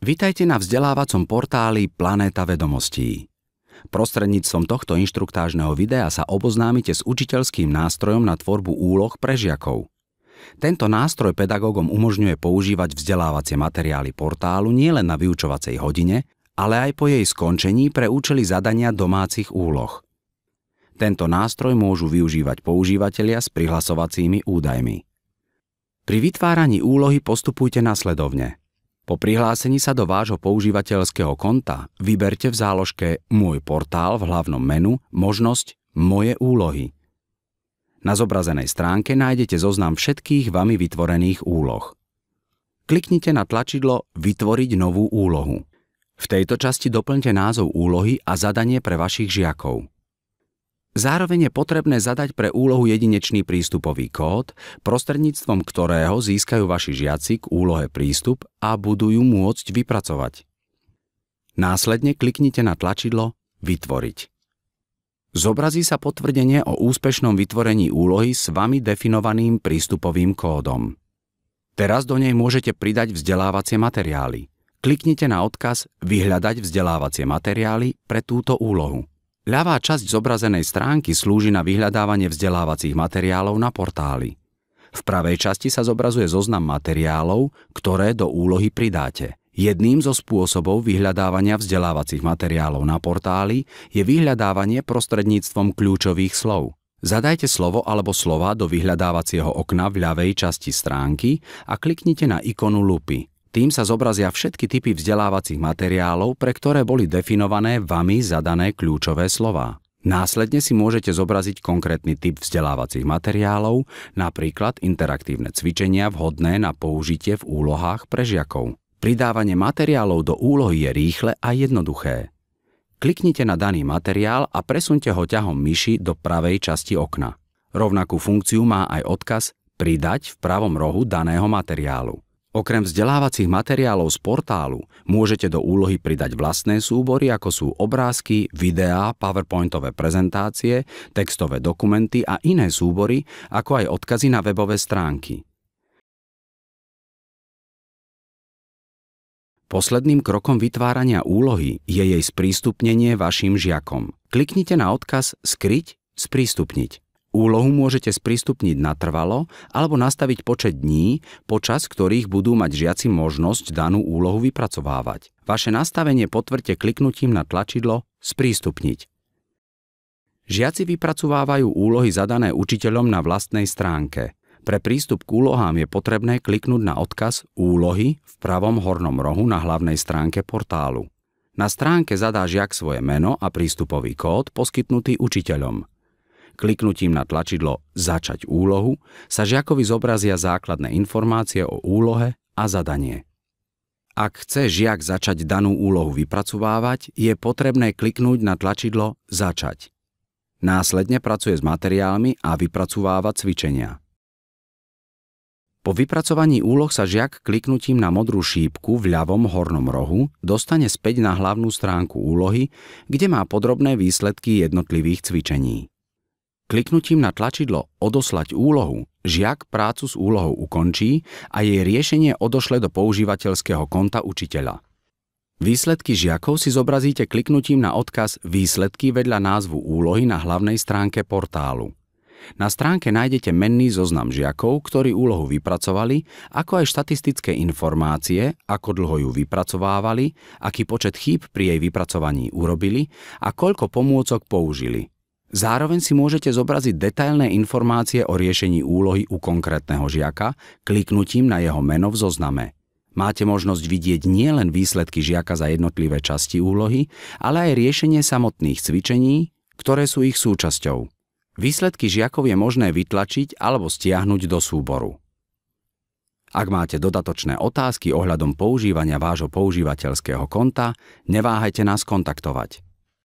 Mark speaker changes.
Speaker 1: Vitajte na vzdelávacom portáli Planéta vedomostí. Prostredníctvom tohto inštruktážneho videa sa oboznámite s učiteľským nástrojom na tvorbu úloh pre žiakov. Tento nástroj pedagógom umožňuje používať vzdelávacie materiály portálu nielen na vyučovacej hodine, ale aj po jej skončení pre účely zadania domácich úloh. Tento nástroj môžu využívať používatelia s prihlasovacími údajmi. Pri vytváraní úlohy postupujte nasledovne. Po prihlásení sa do vášho používateľského konta vyberte v záložke Môj portál v hlavnom menu možnosť Moje úlohy. Na zobrazenej stránke nájdete zoznam všetkých vami vytvorených úloh. Kliknite na tlačidlo Vytvoriť novú úlohu. V tejto časti doplňte názov úlohy a zadanie pre vašich žiakov. Zároveň je potrebné zadať pre úlohu jedinečný prístupový kód, prostredníctvom ktorého získajú vaši žiaci k úlohe prístup a budú ju môcť vypracovať. Následne kliknite na tlačidlo Vytvoriť. Zobrazí sa potvrdenie o úspešnom vytvorení úlohy s vami definovaným prístupovým kódom. Teraz do nej môžete pridať vzdelávacie materiály. Kliknite na odkaz Vyhľadať vzdelávacie materiály pre túto úlohu. Ľavá časť zobrazenej stránky slúži na vyhľadávanie vzdelávacích materiálov na portáli. V pravej časti sa zobrazuje zoznam materiálov, ktoré do úlohy pridáte. Jedným zo spôsobov vyhľadávania vzdelávacích materiálov na portáli je vyhľadávanie prostredníctvom kľúčových slov. Zadajte slovo alebo slova do vyhľadávacieho okna v ľavej časti stránky a kliknite na ikonu lupy. Tým sa zobrazia všetky typy vzdelávacích materiálov, pre ktoré boli definované vami zadané kľúčové slová. Následne si môžete zobraziť konkrétny typ vzdelávacích materiálov, napríklad interaktívne cvičenia vhodné na použitie v úlohách pre žiakov. Pridávanie materiálov do úlohy je rýchle a jednoduché. Kliknite na daný materiál a presunte ho ťahom myši do pravej časti okna. Rovnakú funkciu má aj odkaz Pridať v pravom rohu daného materiálu. Okrem vzdelávacích materiálov z portálu môžete do úlohy pridať vlastné súbory, ako sú obrázky, videá, PowerPointové prezentácie, textové dokumenty a iné súbory, ako aj odkazy na webové stránky. Posledným krokom vytvárania úlohy je jej sprístupnenie vašim žiakom. Kliknite na odkaz Skryť, sprístupniť. Úlohu môžete sprístupniť natrvalo alebo nastaviť počet dní, počas ktorých budú mať žiaci možnosť danú úlohu vypracovávať. Vaše nastavenie potvrďte kliknutím na tlačidlo Sprístupniť. Žiaci vypracovávajú úlohy zadané učiteľom na vlastnej stránke. Pre prístup k úlohám je potrebné kliknúť na odkaz Úlohy v pravom hornom rohu na hlavnej stránke portálu. Na stránke zadá žiak svoje meno a prístupový kód poskytnutý učiteľom. Kliknutím na tlačidlo Začať úlohu sa žiakovi zobrazia základné informácie o úlohe a zadanie. Ak chce žiak začať danú úlohu vypracovávať, je potrebné kliknúť na tlačidlo Začať. Následne pracuje s materiálmi a vypracováva cvičenia. Po vypracovaní úloh sa žiak kliknutím na modrú šípku v ľavom hornom rohu dostane späť na hlavnú stránku úlohy, kde má podrobné výsledky jednotlivých cvičení. Kliknutím na tlačidlo Odoslať úlohu žiak prácu s úlohou ukončí a jej riešenie odošle do používateľského konta učiteľa. Výsledky žiakov si zobrazíte kliknutím na odkaz Výsledky vedľa názvu úlohy na hlavnej stránke portálu. Na stránke nájdete menný zoznam žiakov, ktorí úlohu vypracovali, ako aj štatistické informácie, ako dlho ju vypracovávali, aký počet chýb pri jej vypracovaní urobili a koľko pomôcok použili. Zároveň si môžete zobraziť detailné informácie o riešení úlohy u konkrétneho žiaka kliknutím na jeho meno v zozname. Máte možnosť vidieť nielen výsledky žiaka za jednotlivé časti úlohy, ale aj riešenie samotných cvičení, ktoré sú ich súčasťou. Výsledky žiakov je možné vytlačiť alebo stiahnuť do súboru. Ak máte dodatočné otázky ohľadom používania vášho používateľského konta, neváhajte nás kontaktovať.